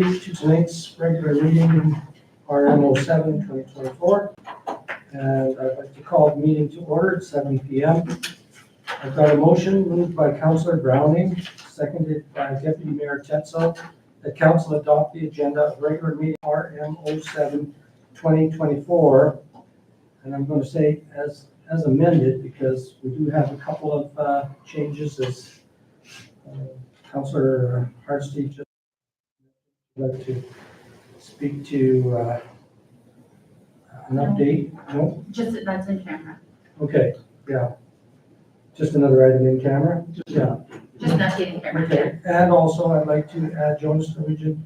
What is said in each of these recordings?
To tonight's regular meeting, RM07 2024, and I'd like to call the meeting to order at 7 p.m. I've got a motion moved by Councillor Browning, seconded by Deputy Mayor Tetzel, that Council adopt the agenda of regular meeting RM07 2024, and I'm going to say as amended because we do have a couple of changes as Councillor Hartstein just like to speak to an update? No? Just, that's in camera. Okay, yeah. Just another item in camera? Yeah. Just not getting camera. Okay, and also I'd like to add Jonas Norwegian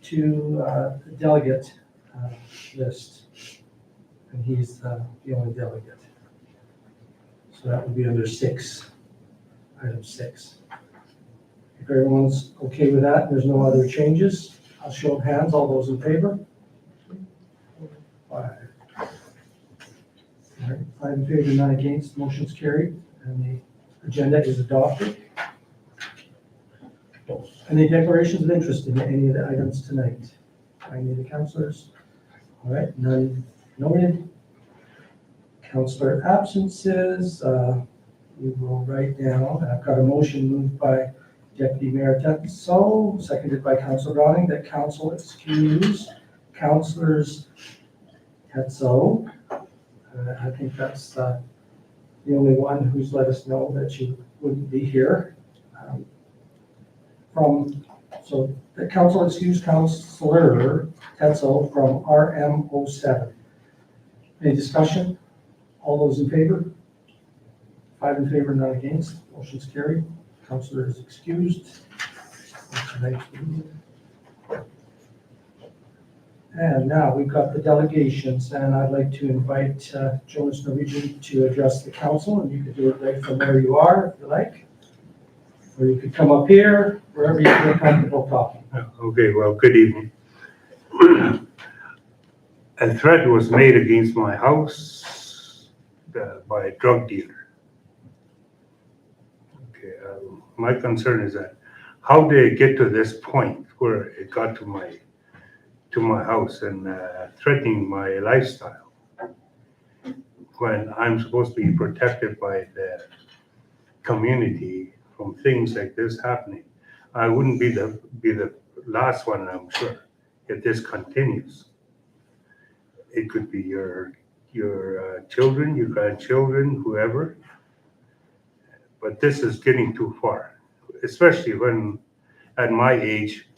to the delegate list. And he's the only delegate. So that would be under 6, item 6. If everyone's okay with that, there's no other changes. I'll show of hands, all those in favor? 5. All right, 5 in favor, none against, motion's carried, and the agenda is adopted. Any declarations of interest in any of the items tonight? Any of the councillors? All right, none noted. Councillor absences, we will write down. I've got a motion moved by Deputy Mayor Tetzel, seconded by Councillor Browning, that council excuse Councillors Tetzel. I think that's the only one who's let us know that she wouldn't be here. So the council excuse Councillor Tetzel from RM07. Any discussion? All those in favor? 5 in favor, none against. Motion's carried. Councillor is excused. And now we've got the delegations, and I'd like to invite Jonas Norwegian to address the council, and you can do it right from where you are if you like. Or you could come up here, wherever you feel comfortable talking. Okay, well, good evening. A threat was made against my house by a drug dealer. Okay, my concern is that how did it get to this point where it got to my house and threatening my lifestyle when I'm supposed to be protected by the community from things like this happening. I wouldn't be the last one, I'm sure, if this continues. It could be your children, your grandchildren, whoever. But this is getting too far, especially when at my age,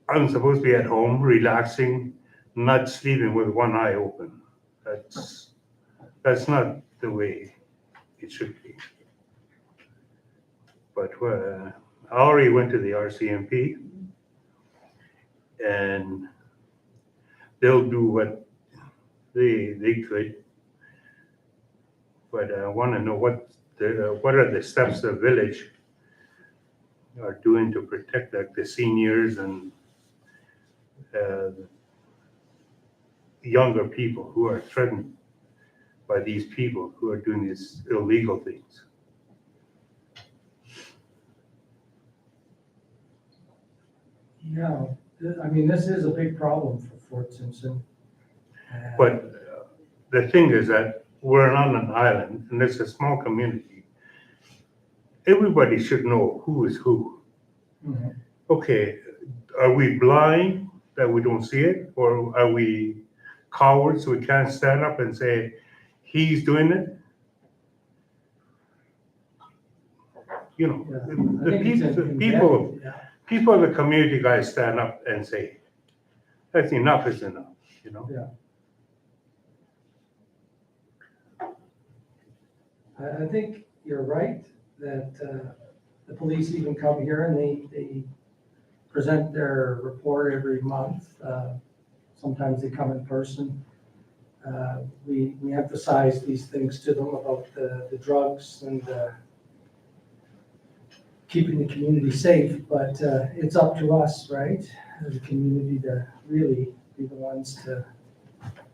I'm supposed to be at home, relaxing, not sleeping with one eye open. That's not the way it should be. But I already went to the RCMP, and they'll do what they could. But I want to know what are the steps the village are doing to protect the seniors and younger people who are threatened by these people who are doing these illegal things. Yeah, I mean, this is a big problem for Fort Simpson. But the thing is that we're on an island, and it's a small community. Everybody should know who is who. Mhm. Okay, are we blind that we don't see it? Or are we cowards so we can't stand up and say, he's doing it? You know, Yeah, the I think it's people, yeah. people of the community guys stand up and say, that's enough is enough, you know? Yeah. I think you're right that the police even come here and they present their report every month. Sometimes they come in person. We emphasize these things to them about the drugs and keeping the community safe, but it's up to us, right, as a community to really be the ones to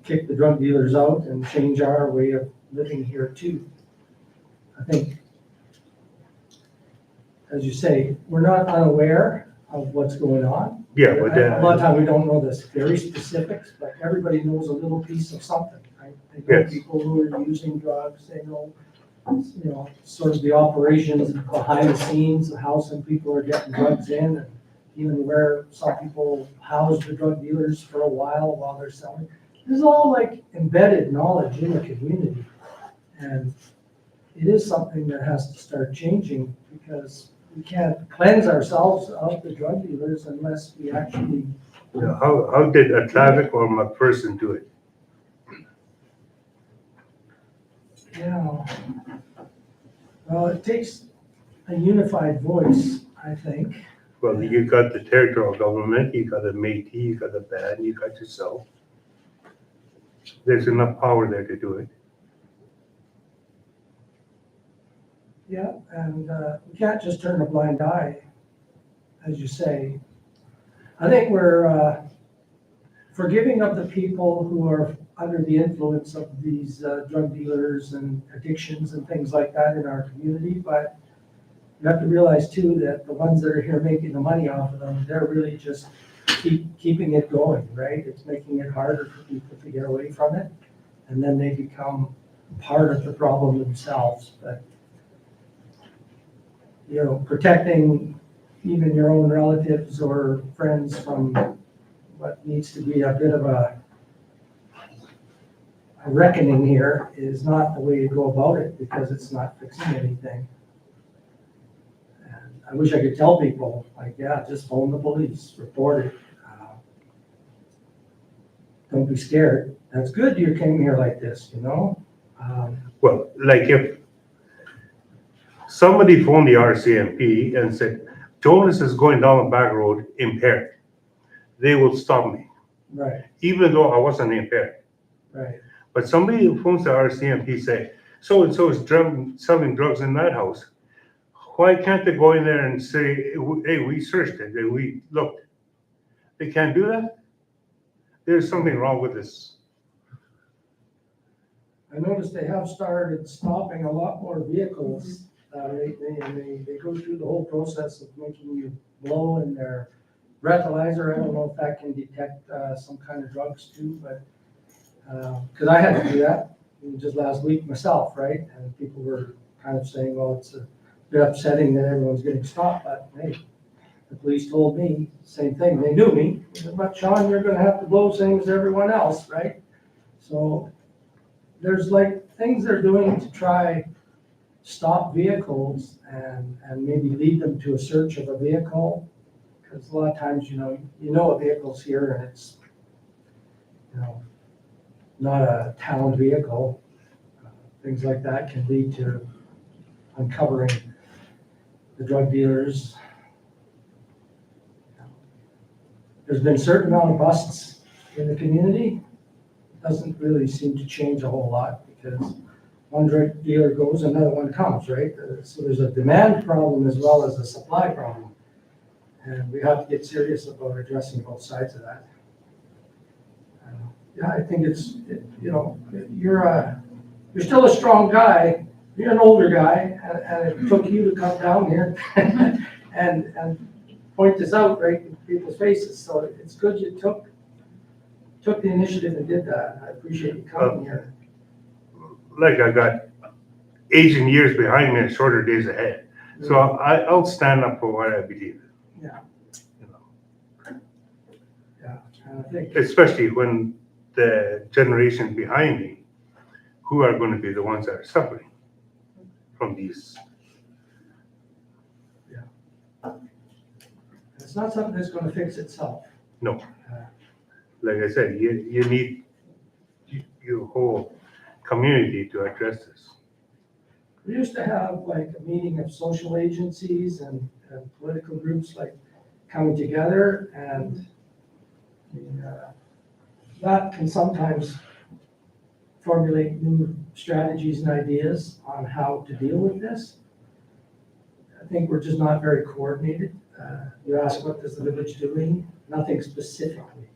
kick the drug dealers out and change our way of living here too. I think, as you say, we're not unaware of what's going on. Yeah, but A lot of times we don't know the very specifics, but everybody knows a little piece of something, right? They know Yes. people who are using drugs, they know, sort of the operations behind the scenes, of how some people are getting drugs in, and even where some people house the drug dealers for a while they're selling. There's all like embedded knowledge in the community. And it is something that has to start changing, because we can't cleanse ourselves of the drug dealers unless we actually, how did a traffic or McPherson do it? well, it takes a unified voice, I think. Well, you got the territorial government, you got the Métis, you got the band, you got yourself. There's enough power there to do it. Yeah, and we can't just turn a blind eye, as you say. I think we're forgiving of the people who are under the influence of these drug dealers and addictions and things like that in our community, but you have to realize too that the ones that are here making the money off of them, they're really just keeping it going, right? It's making it harder for people to get away from it, and then they become part of the problem themselves. But protecting even your own relatives or friends from what needs to be a bit of a reckoning here is not the way to go about it, because it's not fixing anything. And I wish I could tell people, like, yeah, just phone the police, report it. Don't be scared. That's good you came here like this, Well, like if somebody phoned the RCMP and said, Jonas is going down the back road impaired, they will stop me, Right, even though I wasn't impaired. right. But somebody who phones the RCMP say, so-and-so is selling drugs in that house. Why can't they go in there and say, hey, we searched it, and we looked? They can't do that? There's something wrong with this. I noticed they have started stopping a lot more vehicles lately, and they go through the whole process of making you blow in their breathalyzer. I don't know if that can detect some kind of drugs too, but, because I had to do that just last week myself, right? And people were kind of saying, well, it's a bit upsetting that everyone's getting stopped, but hey, the police told me same thing. They knew me, but Sean, you're gonna have to blow same as everyone else, right? So there's like things they're doing to try stop vehicles and maybe lead them to a search of a vehicle. Because a lot of times, a vehicle's here and it's, not a town vehicle. Things like that can lead to uncovering the drug dealers. There's been a certain amount of busts in the community. Doesn't really seem to change a whole lot, because one drug dealer goes, another one comes, right? So there's a demand problem as well as a supply problem. And we have to get serious about addressing both sides of that. Yeah, I think you're still a strong guy. You're an older guy, and it took you to come down here and point this out right in people's faces. So it's good you took the initiative and did that. I appreciate you coming here. Like I got aging years behind me and shorter days ahead. So I'll stand up for what I believe in. Yeah. You know. Yeah, and I think, Especially when the generation behind me, who are going to be the ones that are suffering from these. it's not something that's gonna fix itself. No. Like I said, you need your whole community to address this. We used to have like a meeting of social agencies and political groups like coming together, and that can sometimes formulate new strategies and ideas on how to deal with this. I think we're just not very coordinated. You ask, what is the village doing? Nothing specifically.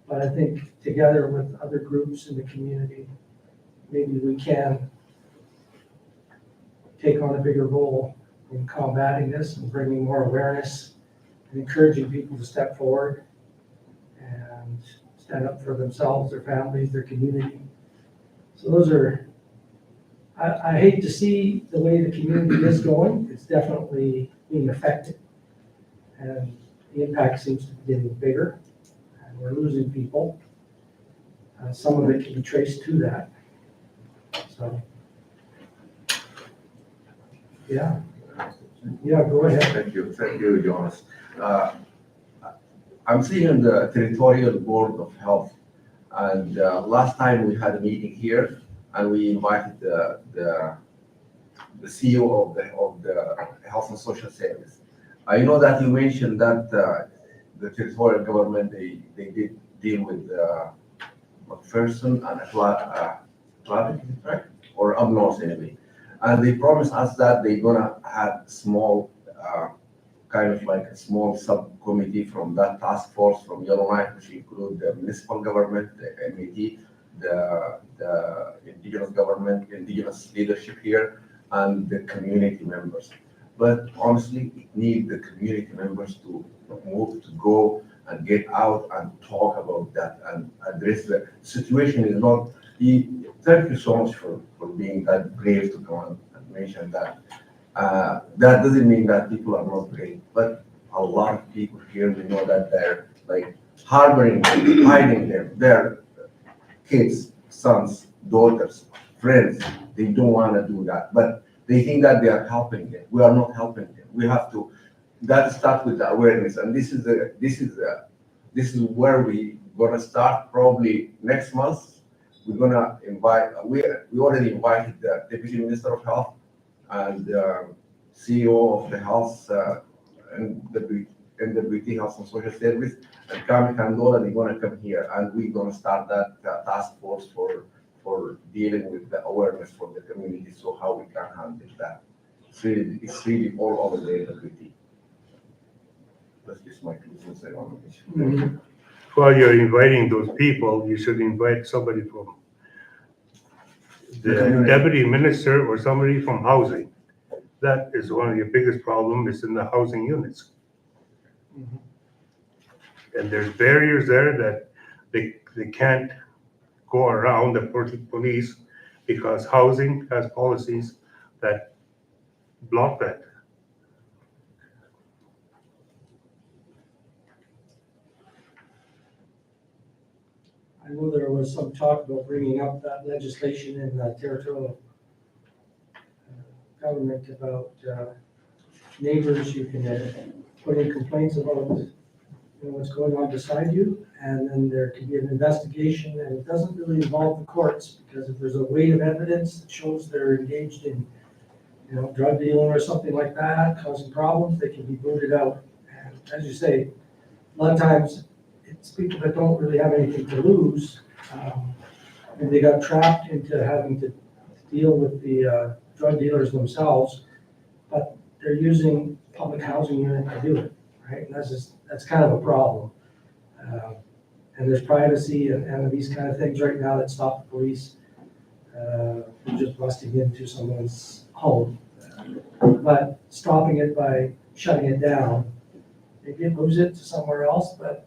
But I think together with other groups in the community, maybe we can take on a bigger role in combating this and bringing more awareness and encouraging people to step forward and stand up for themselves, their families, their community. So those are, I hate to see the way the community is going. It's definitely being affected. And the impact seems to be getting bigger, and we're losing people. Some of it can be traced to that. So, yeah. Yeah, go ahead. Thank you, Jonas. I'm sitting on the Territorial Board of Health, and last time we had a meeting here, and we invited the CEO of the Health and Social Service. I know that you mentioned that the territorial government, they did deal with McPherson and Atlantic, right? Or up north anyway. And they promised us that they're gonna have small, kind of like a small subcommittee from that task force from Yellowknife, which include the municipal government, the MET, the indigenous government, indigenous leadership here, and the community members. But honestly, it needs the community members to move, to go and get out and talk about that and address the situation. Is not, thank you so much for being that brave to come on and mention that. That doesn't mean that people are not brave, but a lot of people here, we know that they're like harboring, hiding their kids, sons, daughters, friends. They don't want to do that, but they think that they are helping them. We are not helping them. We have to. That starts with the awareness, and this is where we gonna start probably next month. We're gonna invite. We already invited the Deputy Minister of Health and CEO of the Health and the NWT Health and Social Service, and Kami Kandola. They're gonna come here, and we're gonna start that task force for dealing with the awareness for the community. So how we can handle that. It's really all over the NWT. That's just my 2 cents on the issue. While you're inviting those people, you should invite somebody from The the community. deputy minister or somebody from housing. That is one of your biggest problems, is in the housing units. And there's barriers there that they can't go around the police because housing has policies that block that. I know there was some talk about bringing up that legislation in the territorial government about neighbors. You can put in complaints about what's going on beside you, and then there can be an investigation, and it doesn't really involve the courts, because if there's a weight of evidence that shows they're engaged in, drug dealing or something like that, causing problems, they can be booted out. And as you say, a lot of times it's people that don't really have anything to lose, and they got trapped into having to deal with the drug dealers themselves, but they're using public housing unit to do it, right? And that's kind of a problem. And there's privacy and these kind of things right now that stop the police from just busting into someone's home. But stopping it by shutting it down, maybe it moves it to somewhere else, but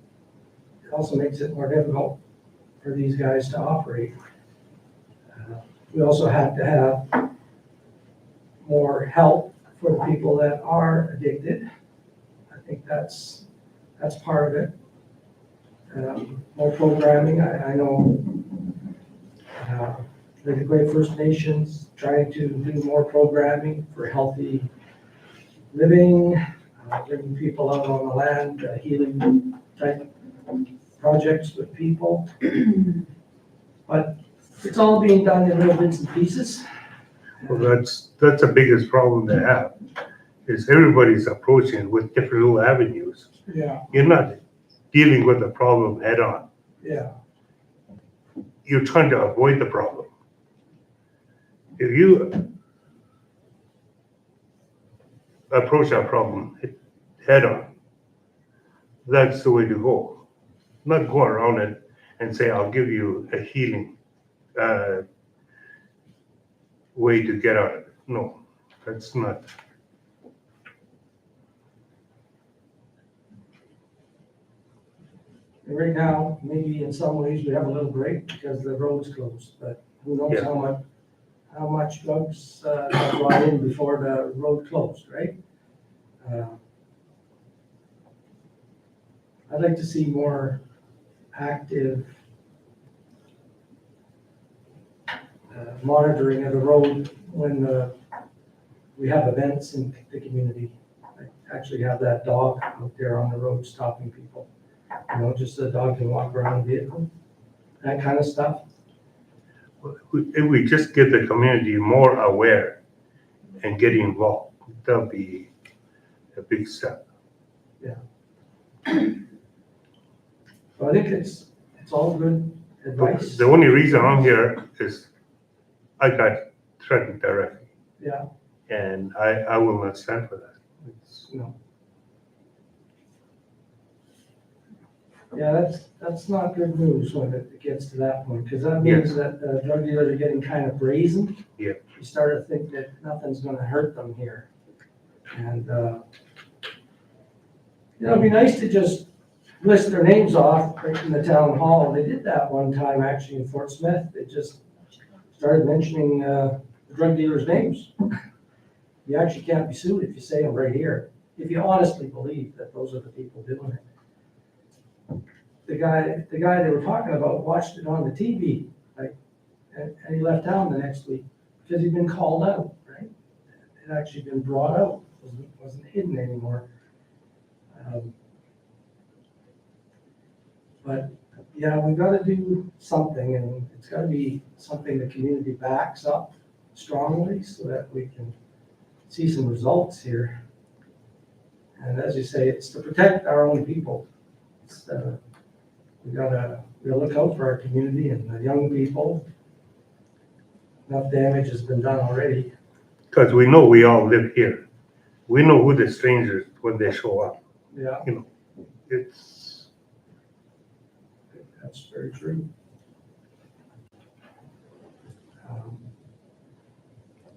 it also makes it more difficult for these guys to operate. We also have to have more help for the people that are addicted. I think that's part of it. More programming. I know the Great First Nations trying to do more programming for healthy living, bringing people out on the land, healing type projects with people. But it's all being done in little bits and pieces. Well, that's the biggest problem they have, is everybody's approaching it with different little avenues. Yeah, You're not dealing with the problem head on. yeah. You're trying to avoid the problem. If you approach that problem head on, that's the way to go. Not go around it and say, I'll give you a healing way to get out of it. No, that's not. And right now, maybe in some ways, we have a little break because the road's closed, but who knows Yeah. how much drugs got brought in before the road closed, right? I'd like to see more active monitoring of the road when we have events in the community. Like, actually have that dog out there on the road stopping people. You know, just a dog can walk around the vehicle, that kind of stuff. If we just get the community more aware and get involved, that'll be a big step. So I think it's all good advice. The only reason I'm here is I got threatened directly, Yeah, and I will not stand for that. It's- you know. Yeah, that's not good news when it gets to that point, because that means that drug dealers are getting kind of brazen. Yeah. You start to think that nothing's gonna hurt them here. And, it'd be nice to just list their names off right in the town hall. They did that one time actually in Fort Smith. They just started mentioning, the drug dealers' names. You actually can't be sued if you say them right here, if you honestly believe that those are the people doing it. The guy they were talking about watched it on the TV, like, and he left town the next week because he'd been called out, right? It had actually been brought out, wasn't hidden anymore. But, yeah, we gotta do something, and it's gotta be something the community backs up strongly so that we can see some results here. And as you say, it's to protect our own people. It's, we gotta look out for our community and the young people. Enough damage has been done already. Because we know we all live here. We know who the strangers when they show up. Yeah, It's, that's very true.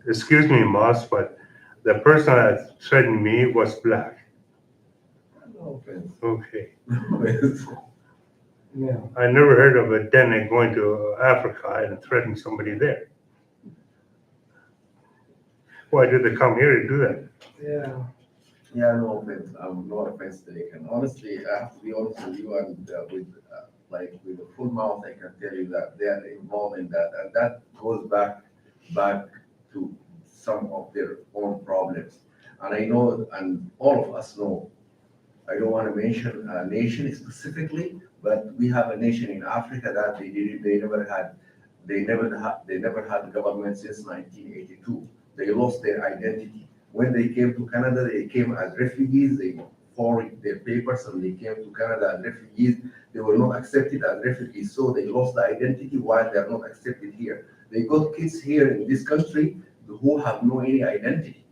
excuse me, Moss, but the person that threatened me was black. No offense. Okay. Yeah, I never heard of a Dene going to Africa and threatening somebody there. Why did they come here to do that? yeah, Yeah, no offense, no offense taken. Honestly, I have to be honest with you and with a full mouth, I can tell you that they are involved in that. And that goes back to some of their own problems. And I know, and all of us know, I don't want to mention a nation specifically, but we have a nation in Africa that they never had government since 1982. They lost their identity. When they came to Canada, they came as refugees. They forged their papers and they came to Canada as refugees. They were not accepted as refugees, so they lost the identity while they are not accepted here. They got kids here in this country who have no any identity.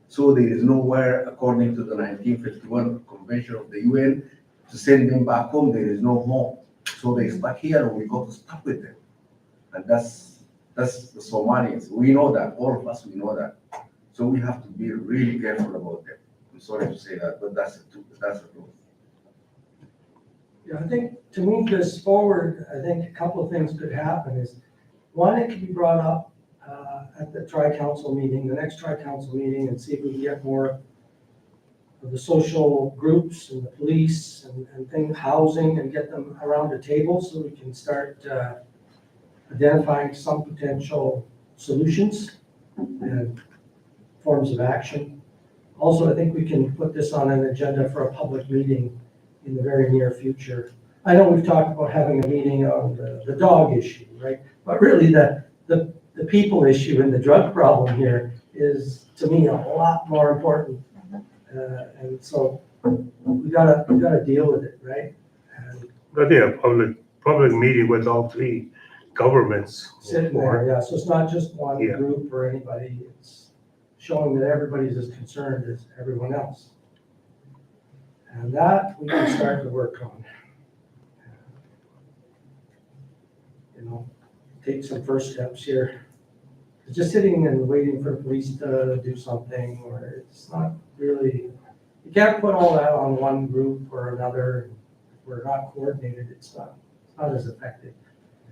So there is nowhere, according to the 1951 Convention of the UN, to send them back home. There is no home. So they stuck here and we got to stop with them. And that's the Somalians. We know that, all of us, we know that. So we have to be really careful about them. I'm sorry to say that, but that's the truth. yeah, I think to move this forward, I think a couple of things could happen is, one, it could be brought up at the tri-council meeting, the next tri-council meeting, and see if we can get more of the social groups and the police and things, housing, and get them around the table so we can start identifying some potential solutions and forms of action. Also, I think we can put this on an agenda for a public meeting in the very near future. I know we've talked about having a meeting on the dog issue, right? But really the people issue and the drug problem here is, to me, a lot more important. And so we gotta deal with it, right? And But yeah, public meeting with all three governments. sitting there, yeah, so it's not just one Yeah. group or anybody, it's showing that everybody's as concerned as everyone else. And that we can start to work on. You know, take some first steps here. Just sitting and waiting for the police to do something, or it's not really, you can't put all that on one group or another. we're not coordinated, it's not as effective.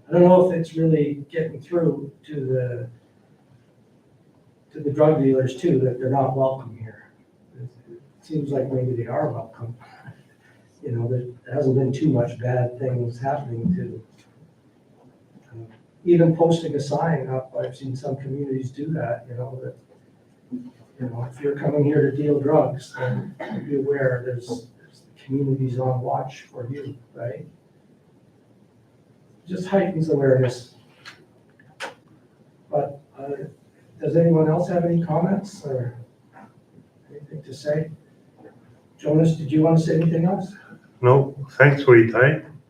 I don't know if it's really getting through to the drug dealers too, that they're not welcome here. It seems like maybe they are welcome. You know, there hasn't been too much bad things happening to, even posting a sign up, I've seen some communities do that, you know, that, you know, if you're coming here to deal drugs, then be aware there's communities on watch for you, right? Just heightens awareness. But does anyone else have any comments or anything to say? Jonas, did you want to say anything else? No, thanks for your time.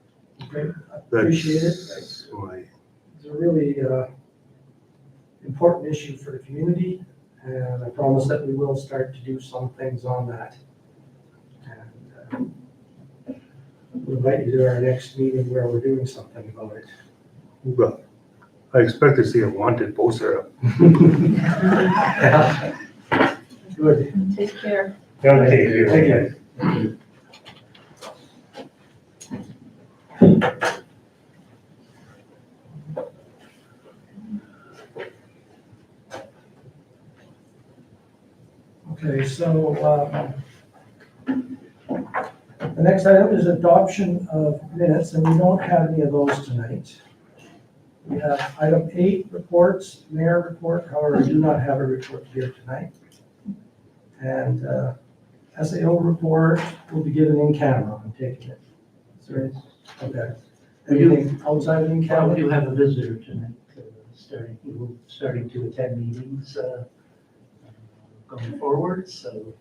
Okay, appreciate it. That's my, It's a really important issue for the community, and I promise that we will start to do some things on that. And we'll invite you to our next meeting where we're doing something about it. well, I expect to see a wanted poster up. Yeah. Good. Take care. Okay, Thank you. Okay, so the next item is adoption of minutes, and we don't have any of those tonight. We have item 8, reports, mayor report, however, we do not have a report here tonight. And SAO report will be given in camera, I'm taking it. Is there any- Okay. Anything outside of in We camera? do have a visitor tonight, starting to attend meetings going forward, so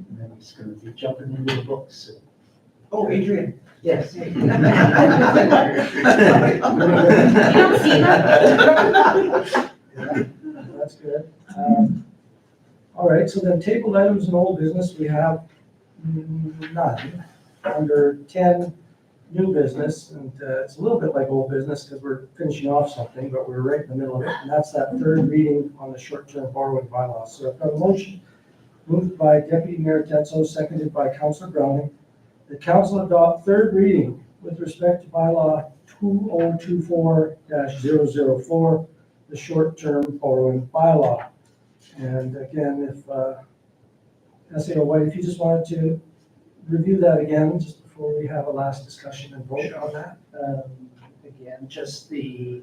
and then he's going to be jumping into the books. Oh, Adrian. Yes. You don't see that? Yeah, that's good. All right, so then table items and old business, we have none. Under 10, new business, and it's a little bit like old business because we're finishing off something, but we're right in the middle of it, and that's that third reading on the short-term borrowing bylaws. So I've got a motion moved by Deputy Mayor Tetzo, seconded by Councilor Browning. The council adopt third reading with respect to bylaw 2024-004, the short-term borrowing bylaw. And again, if, SAO White, if you just wanted to review that again, just before we have a last discussion and vote on that. Again, just the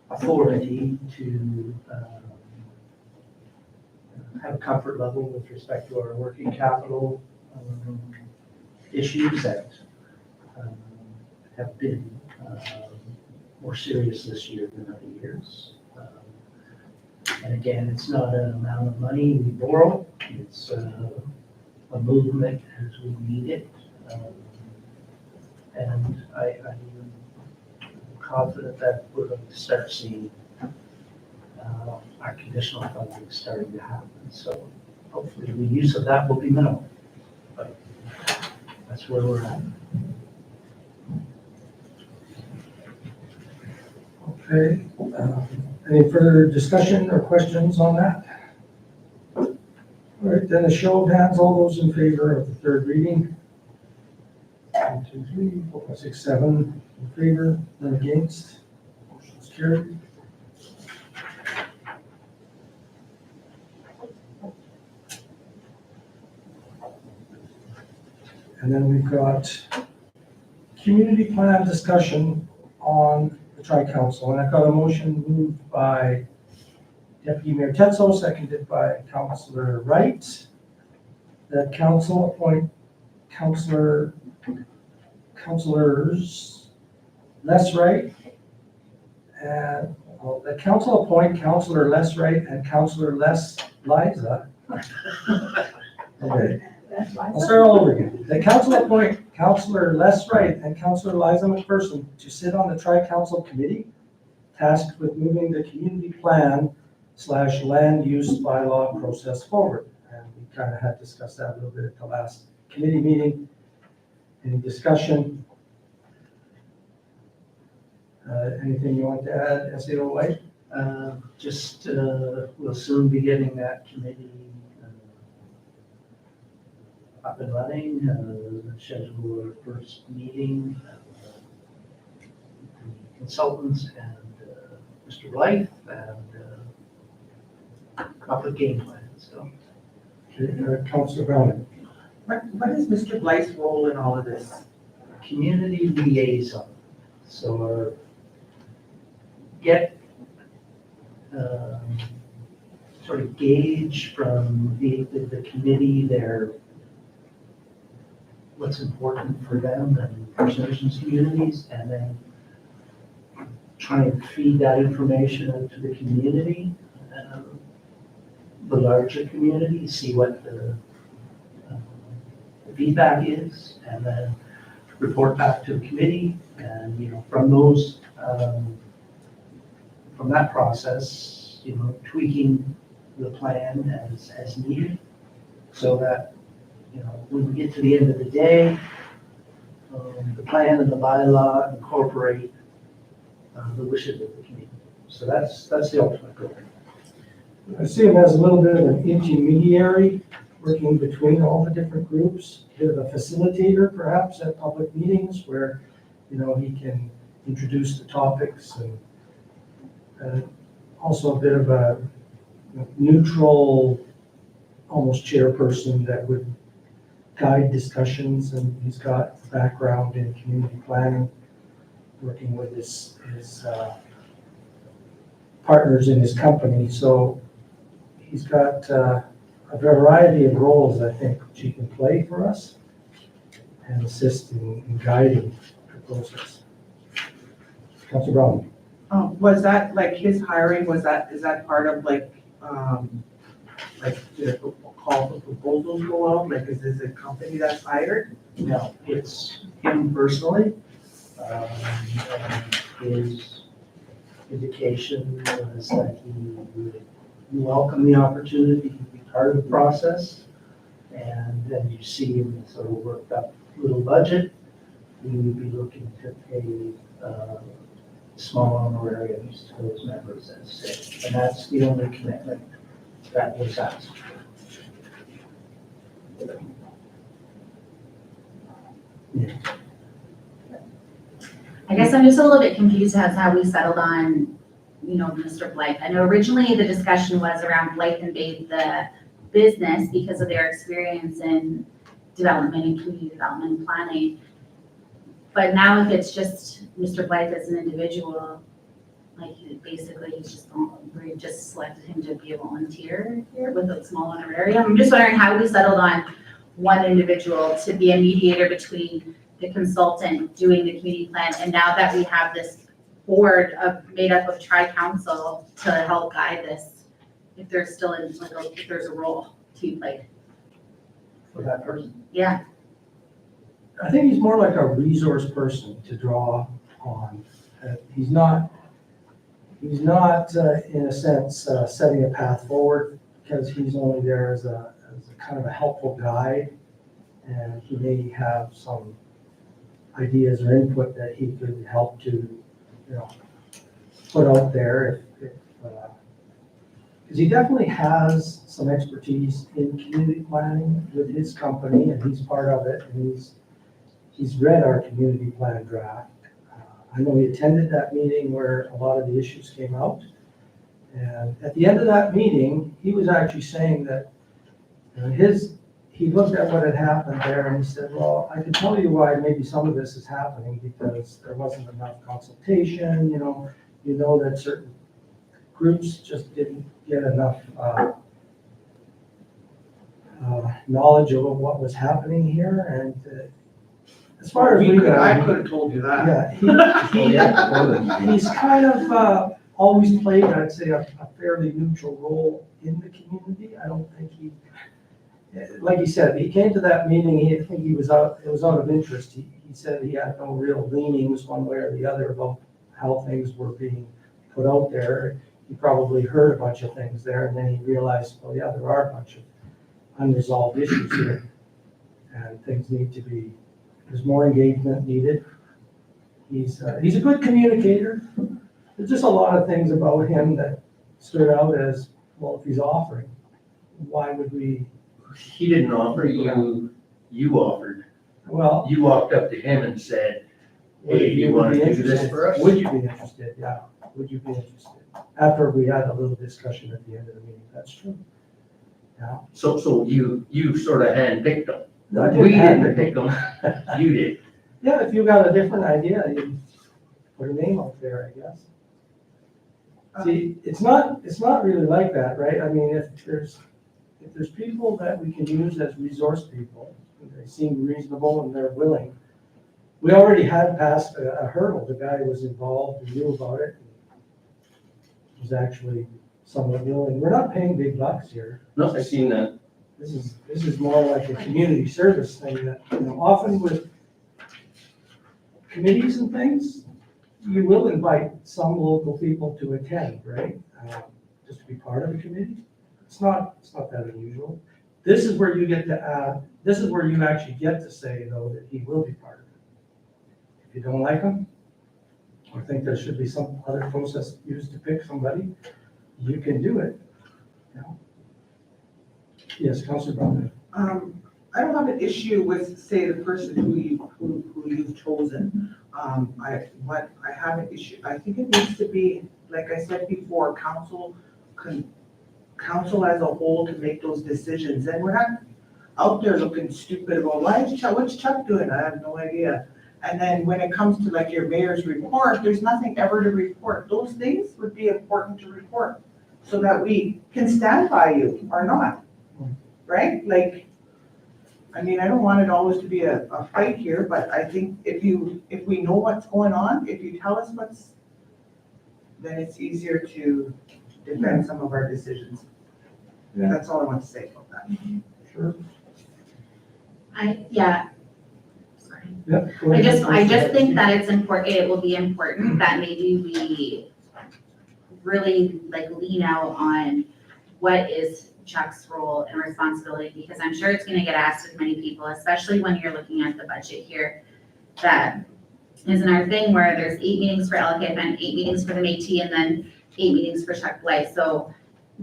authority to have a comfort level with respect to our working capital issues that have been more serious this year than other years. And again, it's not an amount of money we borrow, it's a movement as we need it. And I'm confident that we're going to start seeing our conditional funding starting to happen. So hopefully the use of that will be minimal. But that's where we're at. Okay, any further discussion or questions on that? All right, then a show of hands, all those in favor of the third reading? 1, 2, 3, 4, 5, 6, 7 in favor, none against. Motion is carried. And then we've got community plan discussion on the tri-council, and I've got a motion moved by Deputy Mayor Tetzo, seconded by Councilor Wright, that council appoint councilors Les Wright, and the council appoint Councilor Les Wright and Councilor Les Liza. Okay. I'll start all over again. The council appoint Councilor Les Wright and Councilor Liza McPherson to sit on the tri-council committee tasked with moving the community plan / land use bylaw process forward. And we kind of had discussed that a little bit at the last committee meeting. Any discussion? Anything you want to add, SAO White? We'll soon be getting that committee up and running, schedule our first meeting, the consultants and Mr. Blythe, and come up with game plan, so. Councillor Brown. What is Mr. Blythe's role in all of this? Community liaison, so get, sort of gauge from the committee their, what's important for them and First Nations communities, and then try and feed that information out to the community, the larger community, see what the feedback is, and then report back to the committee, and, you know, from those, from that process, you know, tweaking the plan as needed, so that, you know, when we get to the end of the day, the plan and the bylaw incorporate the wishes of the community. So that's the ultimate goal. I see him as a little bit of an intermediary, working between all the different groups, a bit of a facilitator perhaps at public meetings where, you know, he can introduce the topics, and also a bit of a neutral, almost chairperson that would guide discussions, and he's got a background in community planning, working with his partners in his company, so he's got a variety of roles, I think, which he can play for us and assist in guiding the process. Councilor Brown. Was that, like, his hiring, is that part of, like the call for proposals go out? Like, is this a company that's hired? No, it's him personally. And his indication was that he would welcome the opportunity to be part of the process. And then you see him sort of worked up little budget. We would be looking to pay small honorariums to those members that stay. And that's the only commitment that was asked. I guess I'm just a little bit confused as to how we settled on, you know, Mr. Blythe. I know originally the discussion was around Blythe and Babe, the business, because of their experience in development and community development and planning. But now if it's just Mr. Blythe as an individual, like basically we just selected him to be a volunteer here with a small honorarium. I'm just wondering how we settled on one individual to be a mediator between the consultant doing the community plan, and now that we have this board made up of tri-council to help guide this, if there's still if there's a role to be played. For that person. Yeah, I think he's more like a resource person to draw on. He's not, in a sense, setting a path forward, because he's only there as a kind of a helpful guide, and he may have some ideas or input that he could help to, you know, put out there because he definitely has some expertise in community planning with his company, and he's part of it, and he's read our community plan draft. I know he attended that meeting where a lot of the issues came out, and at the end of that meeting, he was actually saying that, you know, he looked at what had happened there and he said, well, I can tell you why maybe some of this is happening, because there wasn't enough consultation, you know that certain groups just didn't get enough knowledge of what was happening here, and as far as we know, I could have told you that. yeah, he's kind of always played, I'd say, a fairly neutral role in the community. I don't think like he said, he came to that meeting, it was out of interest. He said he had no real leanings one way or the other about how things were being put out there. He probably heard a bunch of things there, and then he realized, well, yeah, there are a bunch of unresolved issues here, and things need to be, there's more engagement needed. He's a good communicator. There's just a lot of things about him that stood out as, well, if he's offering, why would we? He didn't offer you you offered. Well, You walked up to him and said, would hey, you would wanna be do this interested? for us? Would you be interested? Yeah, would you be interested? After we had a little discussion at the end of the meeting, that's true. Yeah. So you sort of handpicked them. I We didn't handpick pick them, you did. Yeah, if you got a different idea, you put a name out there, I guess. See, it's not really like that, right? I mean, if there's people that we can use as resource people, and they seem reasonable and they're willing. We already had passed a hurdle. The guy was involved, and knew about it. And was actually somewhat willing. We're not paying big bucks here. No, I seen that. This is more like a community service thing that, often with committees and things, you will invite some local people to attend, right? Just to be part of a committee. It's not that unusual. This is where you get to add, this is where you actually get to say, though, that he will be part of it. If you don't like him, or think there should be some other process used to pick somebody, you can do it. Yes, Councilor Brown. I don't have an issue with, say, the person who you've chosen. I have an issue, I think it needs to be, like I said before, council as a whole to make those decisions, and we're not out there looking stupid about, what's Chuck doing? I have no idea. And then when it comes to like your mayor's report, there's nothing ever to report. Those things would be important to report, so that we can stand by you or not, right? Like, I mean, I don't want it always to be a fight here, but I think if we know what's going on, if you tell us then it's easier to defend some of our decisions. Yeah. That's all I want to say about that. Sure. Sorry. Yep. go I ahead, just think Councilor. that it's important, it will be important that maybe we really like lean out on what is Chuck's role and responsibility, because I'm sure it's gonna get asked of many people, especially when you're looking at the budget here. That isn't our thing where there's 8 meetings for LKFN, 8 meetings for the Métis, and then 8 meetings for Chuck Blythe. So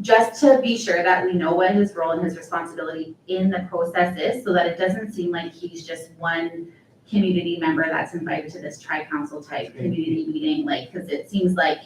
just to be sure that we know what his role and his responsibility in the process is, so that it doesn't seem like he's just one community member that's invited to this tri-council type community meeting, like, because it seems like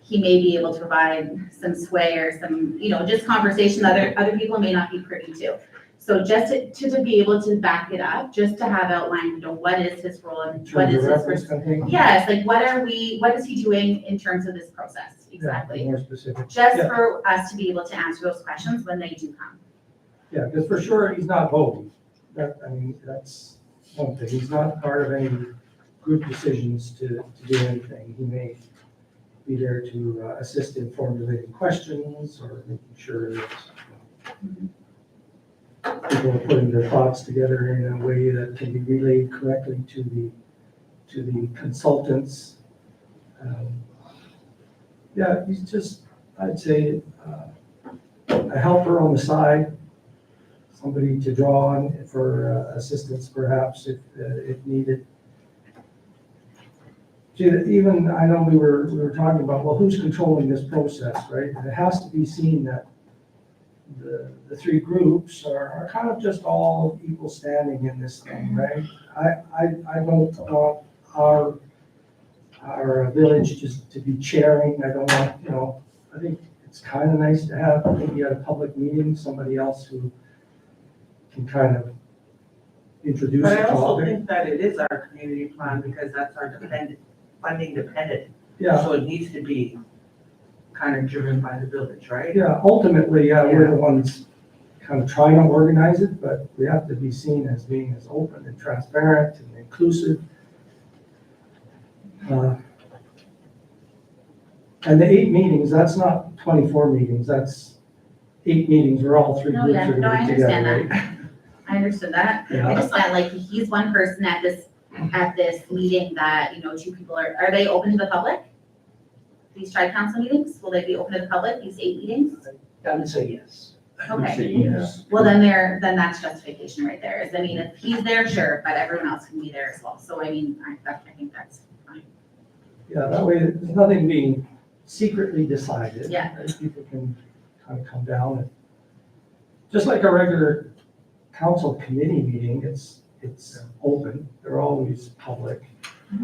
he may be able to provide some sway or some, just conversation that other people may not be privy to. So just to be able to back it up, just to have outlined, what is his role and In what terms is of his, reference, I think. yes, like what is he doing in terms of this process, Yeah, exactly? more specific. Just Yeah. for us to be able to answer those questions when they do come. Yeah, because for sure, he's not voting. That's one thing. He's not part of any group decisions to do anything. He may be there to assist in formulating questions or making sure that people are putting their thoughts together in a way that can be relayed correctly to the consultants. Yeah, he's just, I'd say, a helper on the side, somebody to draw on for assistance perhaps if needed. Even, I know we were talking about, well, who's controlling this process, right? And it has to be seen that the three groups are kind of just all equal standing in this thing, right? I don't want our village just to be chairing. I don't want, I think it's kind of nice to have maybe at a public meeting, somebody else who can kind of introduce But the I also topic. think that it is our community plan, because that's our funding dependent. Yeah, So it needs to be kind of driven by the village, right? yeah, ultimately, yeah, we're the ones kind of trying to organize it, but we have to be seen as being as open and transparent and inclusive. And the 8 meetings, that's not 24 meetings, that's 8 meetings where all three No, groups yeah, are no, I gonna be together, understand right? I understood that. I Yeah. just meant like, he's one person at this meeting that, 2 people are they open to the public? These tri-council meetings, will they be open to the public, these 8 meetings? I would say yes. Okay. Yes. Well, then that's justification right there, is, if he's there, sure, but everyone else can be there as well. So, I think that's fine. Yeah, that way, there's nothing being secretly decided. Yeah. right? People can kind of come down and, just like a regular council committee meeting, it's open, they're always public.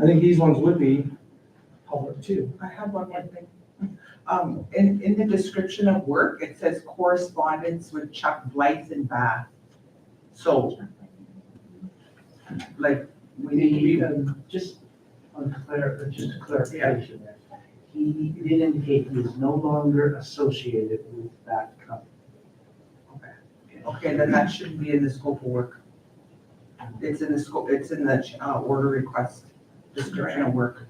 I think these ones would be public too. I have one more thing. In the description of work, it says correspondence with Chuck Blythe in Bath. So, like, we need to be, Just just a clarification there. He did indicate he is no longer associated with that company. okay, then that shouldn't be in the scope of work. It's in the scope, it's in the, order request, description of work,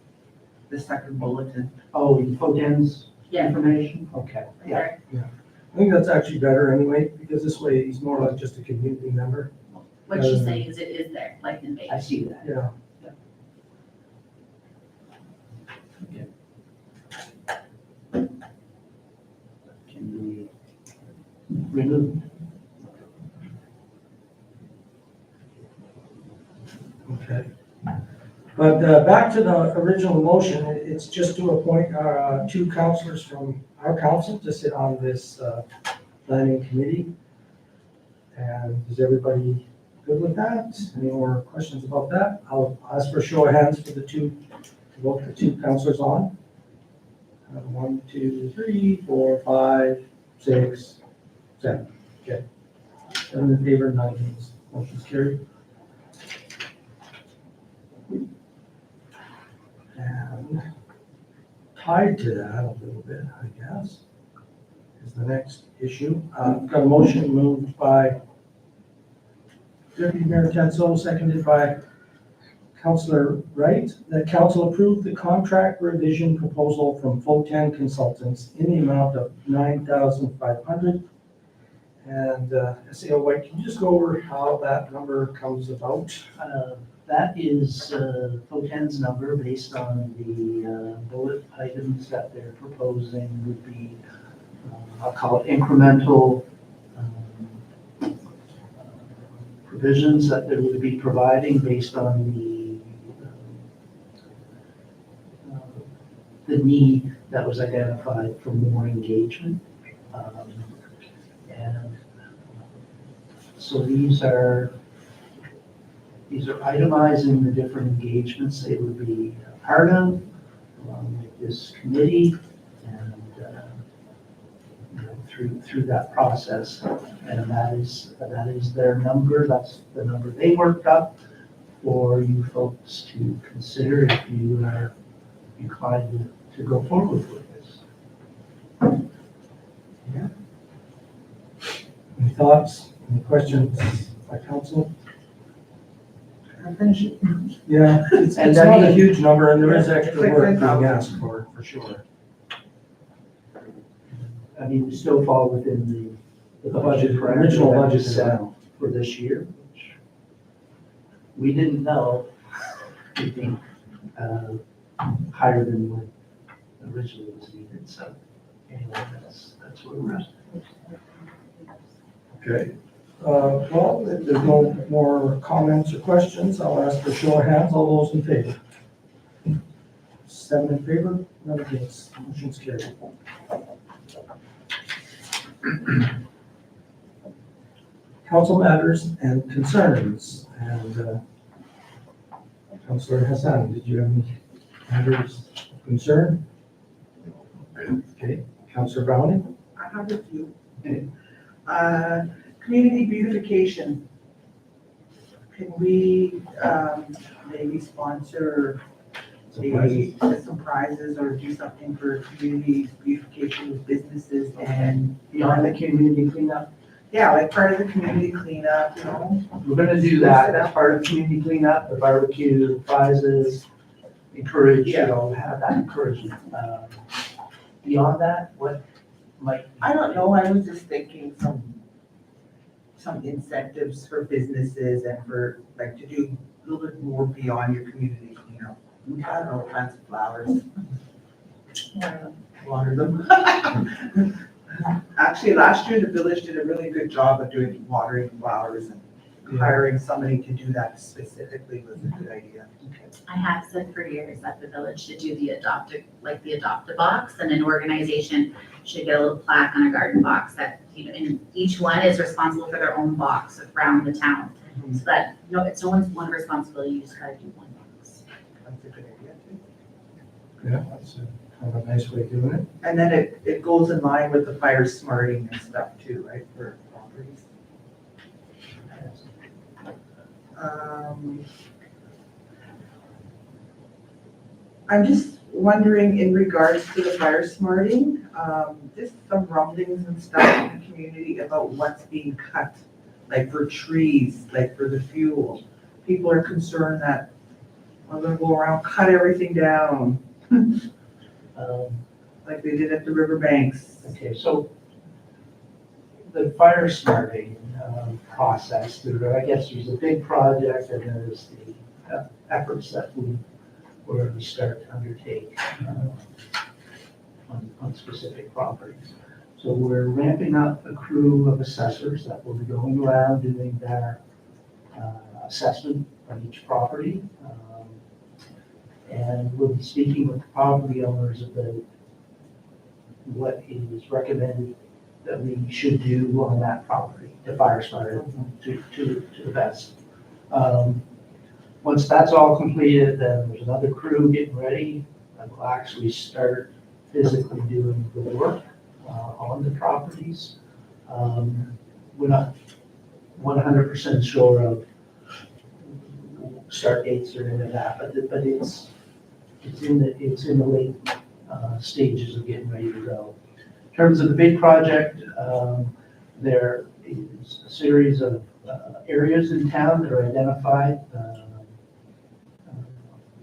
the second bulletin. Oh, in Foden's Yeah. information? Okay, yeah. I think that's actually better anyway, because this way he's more like just a community member. What she's saying is it is there, Blythe and Bay. I see that. Yeah. Can be removed. Okay. But back to the original motion, it's just to appoint two counselors from our council to sit on this planning committee. And is everybody good with that? Any more questions about that? I'll ask for a show of hands for the two, to vote the two counselors on. 1, 2, 3, 4, 5, 6, 7. Okay. 7 in favor, 9 against. Motion's carried. And tied to that a little bit, I guess, is the next issue. Got a motion moved by Deputy Mayor Tenso, seconded by Councillor Wright, that council approved the contract revision proposal from Foten Consultants in the amount of $9,500. And SAO White, can you just go over how that number comes about? That is Foten's number based on the bullet items that they're proposing would be, I'll call it incremental provisions that they would be providing based on the need that was identified for more engagement. And so these are itemizing the different engagements they would be a part of, along with this committee, and through that process. And that is their number, that's the number they worked up for you folks to consider if you are inclined to go forward with this. Any thoughts, any questions by council? I'm finishing. Yeah, it's And not I a mean- huge number, and there is extra Like work being 10,000. asked for sure. I mean, we still fall within the budget parameter Original that was budget is set now. for this year, which we didn't know, we think, higher than what originally was needed, so anyway, that's where we're at. Okay. Well, if there's no more comments or questions, I'll ask for a show of hands, all those in favor. 7 in favor, none against, motion's carried. Council matters and concerns, and Councillor Hassan, did you have any matters of concern? Okay, Councillor Browning? I have a few. Community beautification. Can we, maybe sponsor some prizes or do something for community beautification with businesses and Beyond the community cleanup, yeah, like part of the community cleanup, you know? we're gonna do that, that's part of community cleanup, the barbecue, the prizes, encourage, have that encouragement. Beyond that, what might? I don't know, I was just thinking some incentives for businesses and for, like, to do a little bit more beyond your community cleanup. I don't know, plants and flowers. Water them. Actually, last year, the village did a really good job of doing watering flowers and hiring somebody to do that specifically was a good idea. I have said for years that the village should do the adopt a box, and an organization should get a little plaque on a garden box that, and each one is responsible for their own box around the town. So that, it's no one's one responsibility, you just gotta do one box. That's a good idea too. Yeah, that's kind of a nice way of doing it. And then it goes in line with the fire smarting and stuff too, right, for properties. I'm just wondering in regards to the fire smarting, just some rumblings and stuff in the community about what's being cut, like for trees, like for the fuel. People are concerned that we're gonna go around, cut everything down, like they did at the riverbanks. Okay, so the fire smarting process, I guess there's a big project and there's the efforts that we start to undertake on specific properties. So we're ramping up a crew of assessors that will be going around doing their assessment on each property. And we'll be speaking with the property owners about what is recommended that we should do on that property to fire smart it to the best. Once that's all completed, then there's another crew getting ready and will actually start physically doing the work on the properties. We're not 100% sure of start dates or any of that, but it's in the late stages of getting ready to go. In terms of the big project, there is a series of areas in town that are identified.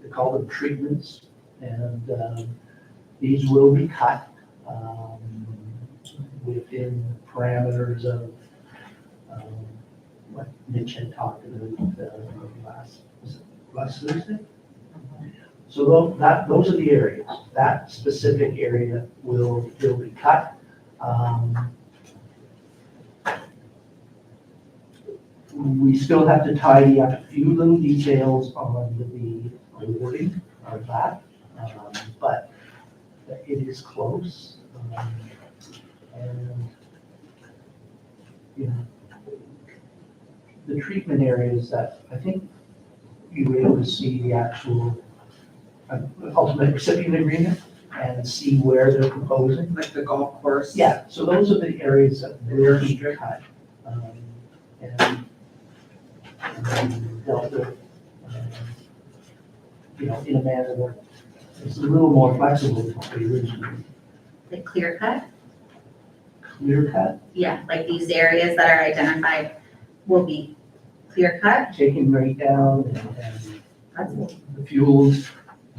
They call them treatments, and these will be cut within parameters of what Mitch had talked about last Thursday. So those are the areas. That specific area will be cut. We still have to tidy up a few little details on the wording of that, but it is close. And, you know, the treatment areas that I think you were able to see the actual ultimate recipient agreement and see where they're proposing. Like the golf course. Yeah, so those are the areas that will be cut. And dealt with, you know, in a manner that is a little more flexible than what we originally The clear cut, clear cut, yeah, like these areas that are identified will be clear cut. taken right down and That's the fuels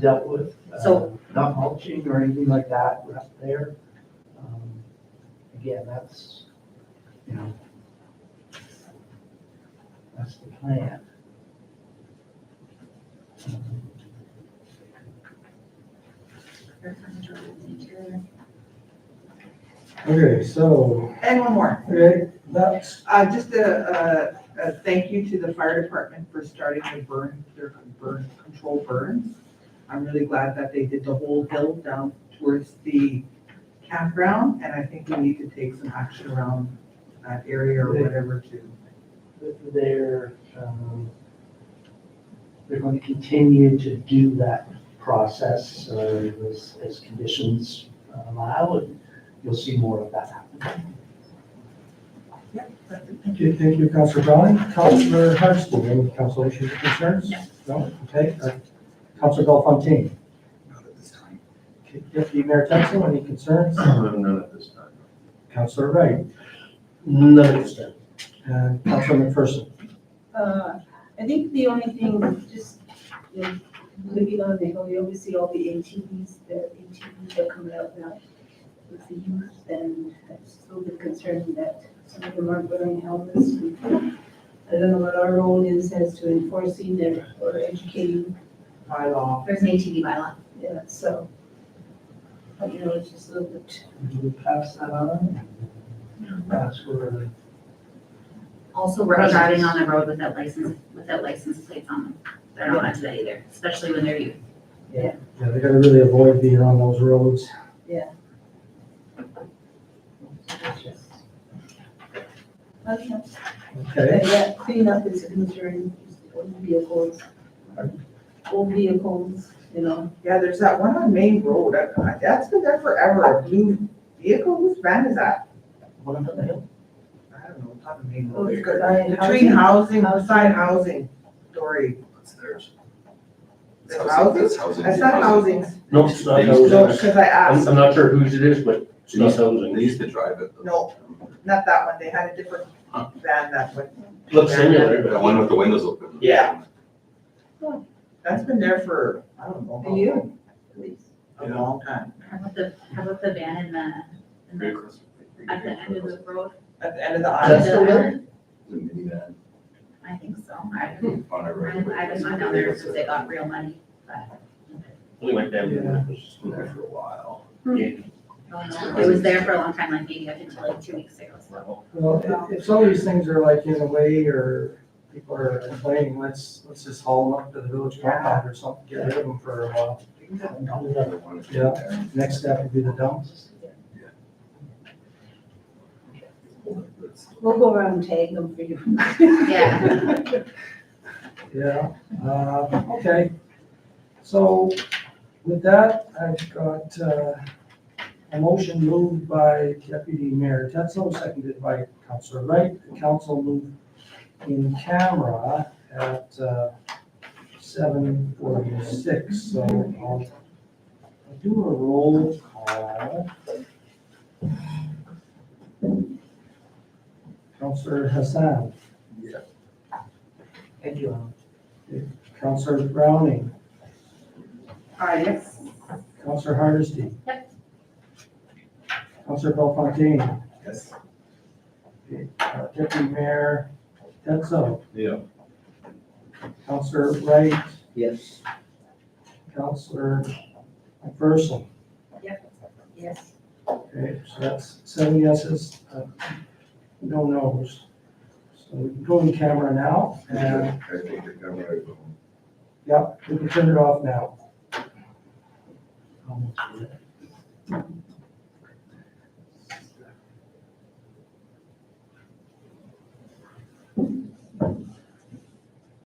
dealt with. So- Not mulching or anything like that, we're up there. Again, that's, you know, that's the plan. Okay, so, And one more. okay, that's, Just a thank you to the fire department for starting their burn control burns. I'm really glad that they did the whole hill down towards the campground, and I think we need to take some action around that area or whatever too. They're going to continue to do that process as conditions allow, and you'll see more of that happen. thank you, Councillor Browning. Councillor Hardesty, any council issues or concerns? No? Okay. Councillor Belfontaine. Not at this time. Okay, Deputy Mayor Tetzel, any concerns? None at this time. Councillor Wright. None of this time. And Councillor McPherson. I think the only thing, just, you know, living on the hill, you always see all the ATVs that are coming out now with the youth, and I'm just a little bit concerned that some of them aren't wearing helmets. I don't know what our role is as to enforcing their, or educating, By law. There's an ATV bylaw. yeah, so. But, you know, it's just a little bit, Do we pass that on? That's where Also, we're driving on the road without license plates on them. They're not onto that either, especially when they're youth. Yeah, they gotta really avoid being on those roads. Okay. Okay, Yeah, cleanup is a concern, old vehicles. Old vehicles, you know. Yeah, there's that one on Main Road, that's been there forever, a blue vehicle, whose van is that? One of them, I don't know, it's on Main Oh, Road. it's beside Between housing? beside housing, Dory. It's theirs. Is it housing? That's housing. That's not housing, no, it's not They used no, housing. because I asked, I'm not sure whose it is, but it's not They housing. used to drive it. no, not that one, they had a different van that went. Looks similar, The but. one with the windows open. Yeah. That's been there for, I don't know. how A year. long. A long time, How about the van in the, at the end of the road? at the end of the That's aisle. the one? The minivan I think so. I on a road. haven't gone down there since they got real money, but Only went down there. Yeah. It was Been there for a while. Yeah. it was there for a long time, like maybe up until like 2 weeks ago, so. well, if some of these things are like in a way or people are complaining, let's just haul them up to the village compound or something, get rid of them for a while. Another one is Yeah. there. Next step would be the dump. We'll go around and tag them for you. Yeah. Yeah, okay. So with that, I've got a motion moved by Deputy Mayor Tetzel, seconded by Councilor Wright. The council moved in camera at 7:46, so I'll do a roll call. Councilor Hassan, Thank you. Councilor Browning, Yes. Councilor Hardesty. Yep. Councilor Belfontaine, Yes. Deputy Mayor Tetzel, Yeah. Councilor Wright, Yes. Councilor McPherson. Yes. Okay, so that's 7 yeses, no nos. So we can go in camera now, and, I think the camera is on. yeah, we can turn it off now. Almost.